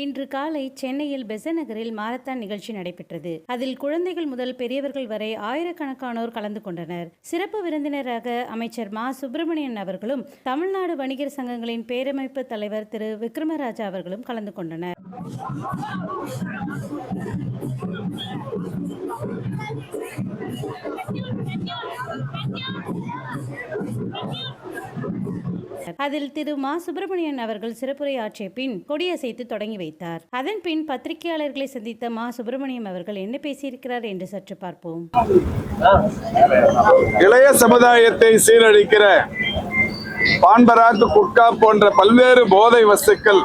இன்று காலை சென்னையில் பெசன்ட் நகரில் மாரத்தான் நிகழ்ச்சி நடைபெற்றது. அதில் குழந்தைகள் முதல் பெரியவர்கள் வரை ஆயிரக்கணக்கானோர் கலந்து கொண்டனர். சிறப்பு விருந்தினராக அமைச்சர் மா. சுப்பிரமணியன் அவர்களும் தமிழ்நாடு வணிகர் சங்கங்களின் பேரமைப்பு தலைவர் திரு விக்ரமராஜா அவர்களும் கலந்து கொண்டனர். அதில் திரு மா. சுப்பிரமணியன் அவர்கள் சிறப்புரை ஆற்றிய பின் கொடியசைத்து தொடங்கி வைத்தார். அதன் பின் பத்திரிகையாளர்களை சந்தித்த மா. சுப்பிரமணியம் அவர்கள் என்ன பேசியிருக்கிறார் என்று சற்று பார்ப்போம். இளைய சமுதாயத்தை சீரழிக்கிற பான்பராக்கு, குட்கா போன்ற பல்வேறு போதை வஸ்துக்கள்,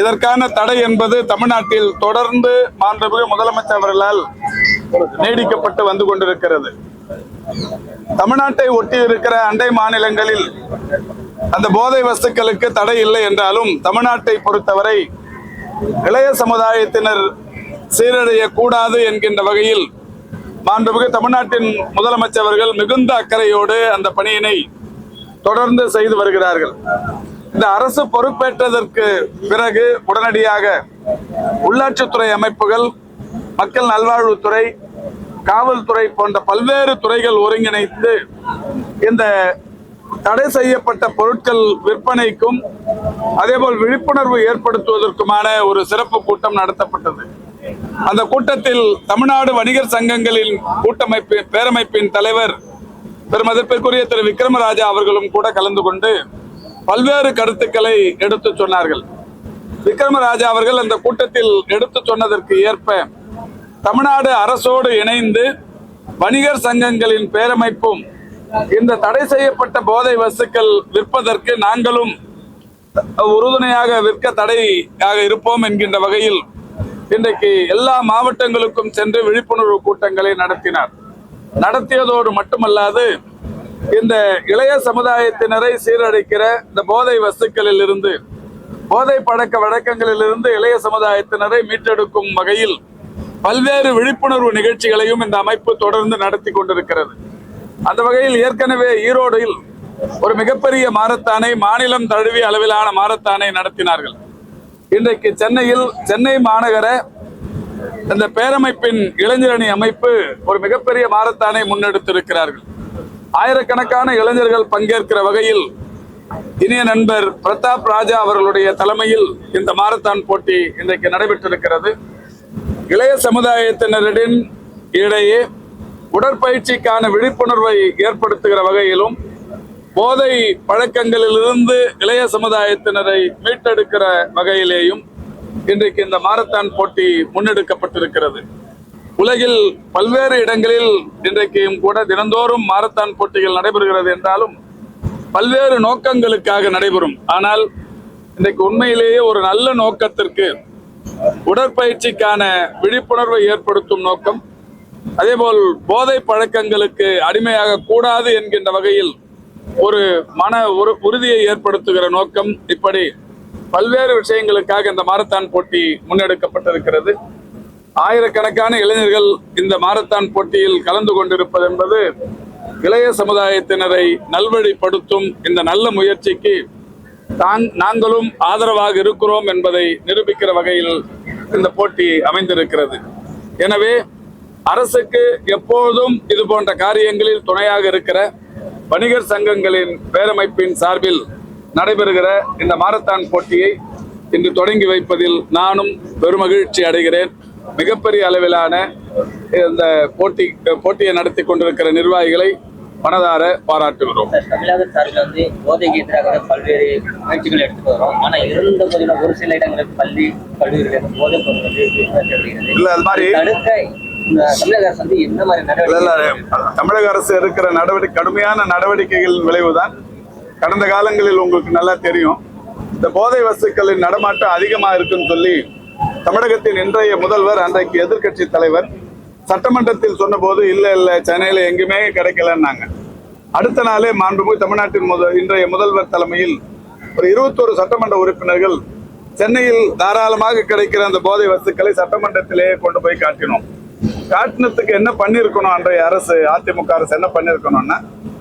இதற்கான தடை என்பது தமிழ்நாட்டில் தொடர்ந்து மாண்புமிகு முதலமைச்சர் அவர்களால் நீடிக்கப்பட்டு வந்து கொண்டிருக்கிறது. தமிழ்நாட்டை ஒட்டி இருக்கிற அண்டை மாநிலங்களில் அந்த போதை வஸ்துக்களுக்கு தடை இல்லை என்றாலும் தமிழ்நாட்டை பொறுத்தவரை இளைய சமுதாயத்தினர் சீரழியக்கூடாது என்கின்ற வகையில் மாண்புமிகு தமிழ்நாட்டின் முதலமைச்சர் அவர்கள் மிகுந்த அக்கறையோடு அந்த பணியினை தொடர்ந்து செய்து வருகிறார்கள். இந்த அரசு பொறுப்பேற்றதற்கு பிறகு உடனடியாக உள்ளாட்சித்துறை அமைப்புகள், மக்கள் நல்வாழ்வுத்துறை, காவல்துறை போன்ற பல்வேறு துறைகள் ஒருங்கிணைத்து இந்த தடை செய்யப்பட்ட பொருட்கள் விற்பனைக்கும் அதேபோல் விழிப்புணர்வு ஏற்படுத்துவதற்குமான ஒரு சிறப்பு கூட்டம் நடத்தப்பட்டது. அந்த கூட்டத்தில் தமிழ்நாடு வணிகர் சங்கங்களின் பேரமைப்பின் தலைவர் பெருமதிப்பிற்குரிய திரு விக்ரமராஜா அவர்களும் கூட கலந்து கொண்டு பல்வேறு கருத்துக்களை எடுத்து சொன்னார்கள். விக்ரமராஜா அவர்கள் அந்த கூட்டத்தில் எடுத்து சொன்னதற்கு ஏற்ப தமிழ்நாடு அரசோடு இணைந்து வணிகர் சங்கங்களின் பேரமைப்பும் இந்த தடை செய்யப்பட்ட போதை வஸ்துக்கள் விற்பதற்கு நாங்களும் உறுதுணையாக விற்க தடையாக இருப்போம் என்கின்ற வகையில் இன்றைக்கு எல்லா மாவட்டங்களுக்கும் சென்று விழிப்புணர்வு கூட்டங்களை நடத்தியதோடு மட்டுமல்லாது இந்த இளைய சமுதாயத்தினரை சீரழிக்கிற இந்த போதை வஸ்துக்களில் இருந்து, போதை பழக்க வழக்கங்களில் இருந்து இளைய சமுதாயத்தினரை மீட்டெடுக்கும் வகையில் பல்வேறு விழிப்புணர்வு நிகழ்ச்சிகளையும் இந்த அமைப்பு தொடர்ந்து நடத்தி கொண்டிருக்கிறது. அந்த வகையில் ஏற்கனவே ஈரோடில் ஒரு மிகப்பெரிய மாரத்தானை, மாநிலம் தழுவிய அளவிலான மாரத்தானை நடத்தினார்கள். இன்றைக்கு சென்னையில் சென்னை மாநகர இந்த பேரமைப்பின் இளைஞரணி அமைப்பு ஒரு மிகப்பெரிய மாரத்தானை முன்னெடுத்திருக்கிறார்கள். ஆயிரக்கணக்கான இளைஞர்கள் பங்கேற்கிற வகையில் இனிய நண்பர் பிரதாப் ராஜா அவர்களுடைய தலைமையில் இந்த மாரத்தான் போட்டி இன்றைக்கு நடைபெற்றிருக்கிறது. இளைய சமுதாயத்தினரின் இடையே உடற்பயிற்சிக்கான விழிப்புணர்வை ஏற்படுத்துகிற வகையிலும் போதை பழக்கங்களிலிருந்து இளைய சமுதாயத்தினரை மீட்டெடுக்கிற வகையிலேயும் இன்றைக்கு இந்த மாரத்தான் போட்டி முன்னெடுக்கப்பட்டிருக்கிறது. உலகில் பல்வேறு இடங்களில் இன்றைக்கும் கூட தினந்தோறும் மாரத்தான் போட்டிகள் நடைபெறுகிறது என்றாலும் பல்வேறு நோக்கங்களுக்காக நடைபெறும். ஆனால் இன்றைக்கு உண்மையிலேயே ஒரு நல்ல நோக்கத்திற்கு, உடற்பயிற்சிக்கான விழிப்புணர்வை ஏற்படுத்தும் நோக்கம், அதேபோல் போதை பழக்கங்களுக்கு அடிமையாக கூடாது என்கின்ற வகையில் ஒரு உறுதியை ஏற்படுத்துகிற நோக்கம், இப்படி பல்வேறு விஷயங்களுக்காக இந்த மாரத்தான் போட்டி முன்னெடுக்கப்பட்டிருக்கிறது. ஆயிரக்கணக்கான இளைஞர்கள் இந்த மாரத்தான் போட்டியில் கலந்து கொண்டிருப்பது என்பது இளைய சமுதாயத்தினரை நல்வழிப்படுத்தும் இந்த நல்ல முயற்சிக்கு நாங்களும் ஆதரவாக இருக்கிறோம் என்பதை நிரூபிக்கிற வகையில் இந்த போட்டி அமைந்திருக்கிறது. எனவே அரசுக்கு எப்போதும் இது போன்ற காரியங்களில் துணையாக இருக்கிற வணிகர் சங்கங்களின் பேரமைப்பின் சார்பில் நடைபெறுகிற இந்த மாரத்தான் போட்டியை இன்று தொடங்கி வைப்பதில் நானும் பெருமகிழ்ச்சி அடைகிறேன். மிகப்பெரிய அளவிலான இந்த போட்டியை நடத்தி கொண்டிருக்கிற நிர்வாகிகளை மனதார பாராட்டுகிறோம். தமிழக சார்பில் வந்து போதைக்கு எதிராக பல்வேறு முயற்சிகள் எடுத்துட்டு வரோம். ஆனா இருந்த போதிலும் ஒரு சில இடங்களுக்கு பள்ளி கல்லூரிகள் போதை பொருட்கள் இல்ல, அது மாதிரி தமிழக அரசு வந்து என்ன மாதிரி தமிழக அரசு இருக்கிற கடுமையான நடவடிக்கைகளின் விளைவுதான். கடந்த காலங்களில் உங்களுக்கு நல்லா தெரியும், இந்த போதை வஸ்துக்களின் நடமாட்டம் அதிகமாக இருக்குன்னு சொல்லி தமிழகத்தின் இன்றைய முதல்வர், அன்றைக்கு எதிர்கட்சி தலைவர் சட்டமன்றத்தில் சொன்ன போது இல்ல சென்னையில எங்குமே கிடைக்கலன்னாங்க. அடுத்த நாளே மாண்புமிகு தமிழ்நாட்டின் இன்றைய முதல்வர் தலைமையில் ஒரு 21 சட்டமன்ற உறுப்பினர்கள் சென்னையில் தாராளமாக கிடைக்கிற அந்த போதை வஸ்துக்களை சட்டமன்றத்திலேயே கொண்டு போய் காட்டினதுக்கு என்ன பண்ணிருக்கணும், அன்றைய அரசு, அதிமுக அரசு என்ன பண்ணிருக்கணும்னா,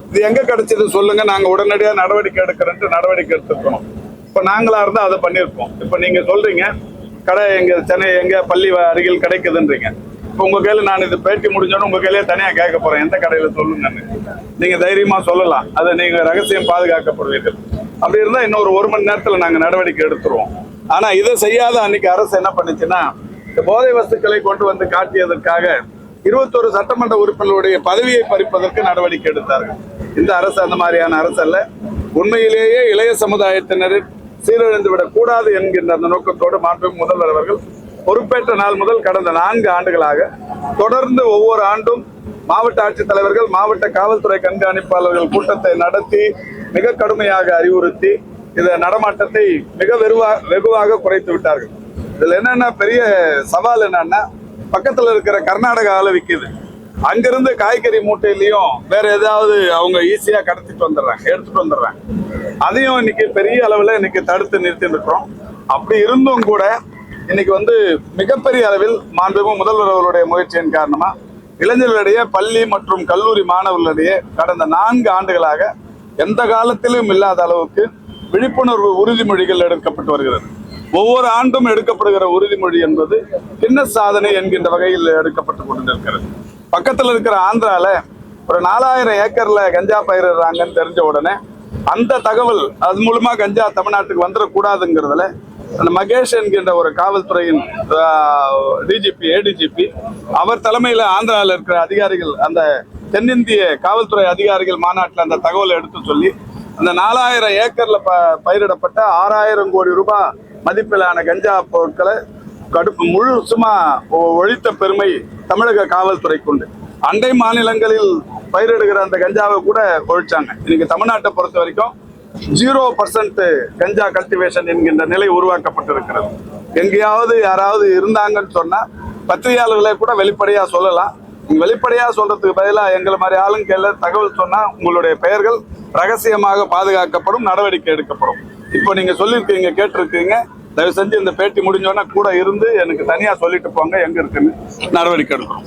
இது எங்க கிடைச்சது சொல்லுங்க, நாங்க உடனடியாக நடவடிக்கை எடுக்கிறோம், நடவடிக்கை எடுத்துருக்கணும். இப்ப நாங்களா இருந்தா அதை பண்ணிருப்போம். இப்ப நீங்க சொல்றீங்க கடை எங்க சென்னை எங்க பள்ளி அருகில் கிடைக்குதுன்றீங்க. இப்போ உங்க கையில நான் இது பேட்டி முடிஞ்சோன்னு உங்க கையிலே தனியா கேட்க போறேன், எந்த கடையில சொல்லுங்கன்னு. நீங்க தைரியமா சொல்லலாம், அதை நீங்க ரகசியம் பாதுகாக்கப்படுவீர்கள். அப்படி இருந்தா இன்னொரு 1 மணி நேரத்துல நாங்க நடவடிக்கை எடுத்துருவோம். ஆனா இதை செய்யாத அன்னைக்கு அரசு என்ன பண்ணுச்சுன்னா, இந்த போதை வஸ்துக்களை கொண்டு வந்து காட்டியதற்காக 21 சட்டமன்ற உறுப்பினர்களுடைய பதவியை பறிப்பதற்கு நடவடிக்கை எடுத்தார்கள். இந்த அரசு அந்த மாதிரியான அரசு அல்ல. உண்மையிலேயே இளைய சமுதாயத்தினரின் சீரழிந்து விடக் கூடாது என்கின்ற அந்த நோக்கத்தோடு மாண்புமிகு முதல்வர் அவர்கள் பொறுப்பேற்ற நாள் முதல் கடந்த 4 ஆண்டுகளாக தொடர்ந்து ஒவ்வொரு ஆண்டும் மாவட்ட ஆட்சித்தலைவர்கள், மாவட்ட காவல்துறை கண்காணிப்பாளர்கள் கூட்டத்தை நடத்தி மிக கடுமையாக அறிவுறுத்தி இந்த நடமாட்டத்தை மிக வெகுவாக குறைத்து விட்டார்கள். இதுல என்னன்னா பெரிய சவால் என்னன்னா, பக்கத்துல இருக்கிற கர்நாடகாவில் விற்கிது, அங்கிருந்து காய்கறி மூட்டையிலையும் வேற ஏதாவது அவங்க ஈஸியா எடுத்துட்டு வந்துடுறாங்க. அதையும் இன்னைக்கு பெரிய அளவில் இன்னைக்கு தடுத்து நிறுத்தி இருக்கிறோம். அப்படி இருந்தும் கூட இன்னைக்கு மிகப்பெரிய அளவில் மாண்புமிகு முதல்வர் அவர்களுடைய முயற்சியின் காரணமா இளைஞர்களிடையே, பள்ளி மற்றும் கல்லூரி மாணவர்களிடையே கடந்த 4 ஆண்டுகளாக எந்த காலத்திலும் இல்லாத அளவுக்கு விழிப்புணர்வு உறுதிமொழிகள் எடுக்கப்பட்டு வருகிறது. ஒவ்வொரு ஆண்டும் எடுக்கப்படுகிற உறுதிமொழி என்பது கின்னஸ் சாதனை என்கின்ற வகையில் எடுக்கப்பட்டு கொண்டிருக்கிறது. பக்கத்தில் இருக்கிற ஆந்திரால ஒரு 4000 ஏக்கர்ல கஞ்சா பயிரிடுறாங்கன்னு தெரிஞ்ச உடனே அந்த தகவல் அது மூலமா கஞ்சா தமிழ்நாட்டுக்கு வந்துடக்கூடாதுங்கிறதுல அந்த மகேஷ் என்கின்ற ஒரு காவல்துறையின் ஏடிஜிபி அவர் தலைமையில ஆந்திராவில் இருக்கிற அதிகாரிகள், அந்த தென்னிந்திய காவல்துறை அதிகாரிகள் மாநாட்டில் அந்த தகவலை எடுத்து சொல்லி அந்த 4000 ஏக்கர்ல பயிரிடப்பட்ட 6000 கோடி ரூபாய் மதிப்பிலான கஞ்சா பொருட்களை முழுசுமா ஒழித்த பெருமை தமிழக காவல்துறைக்கு உண்டு. அண்டை மாநிலங்களில் பயிரிடுகிற அந்த கஞ்சாவை கூட ஒழிச்சாங்க. இன்னைக்கு தமிழ்நாட்டை பொறுத்த வரைக்கும் 0% கஞ்சா கல்டிவேஷன் என்கின்ற நிலை உருவாக்கப்பட்டிருக்கிறது. எங்கேயாவது யாராவது இருந்தாங்கன்னு சொன்னா பத்திரிகையாளர்களை கூட வெளிப்படையா சொல்லலாம். வெளிப்படையா சொல்றதுக்கு பதிலாக எங்களை மாதிரி ஆளுங்க தகவல் சொன்னா உங்களுடைய பெயர்கள் ரகசியமாக பாதுகாக்கப்படும், நடவடிக்கை எடுக்கப்படும். இப்போ நீங்க சொல்லியிருக்கீங்க, கேட்டிருக்கீங்க, தயவு செஞ்சு இந்த பேட்டி முடிஞ்சோன்னா கூட இருந்து எனக்கு தனியா சொல்லிட்டு போங்க, எங்க இருக்குன்னு நடவடிக்கை எடுக்கணும்.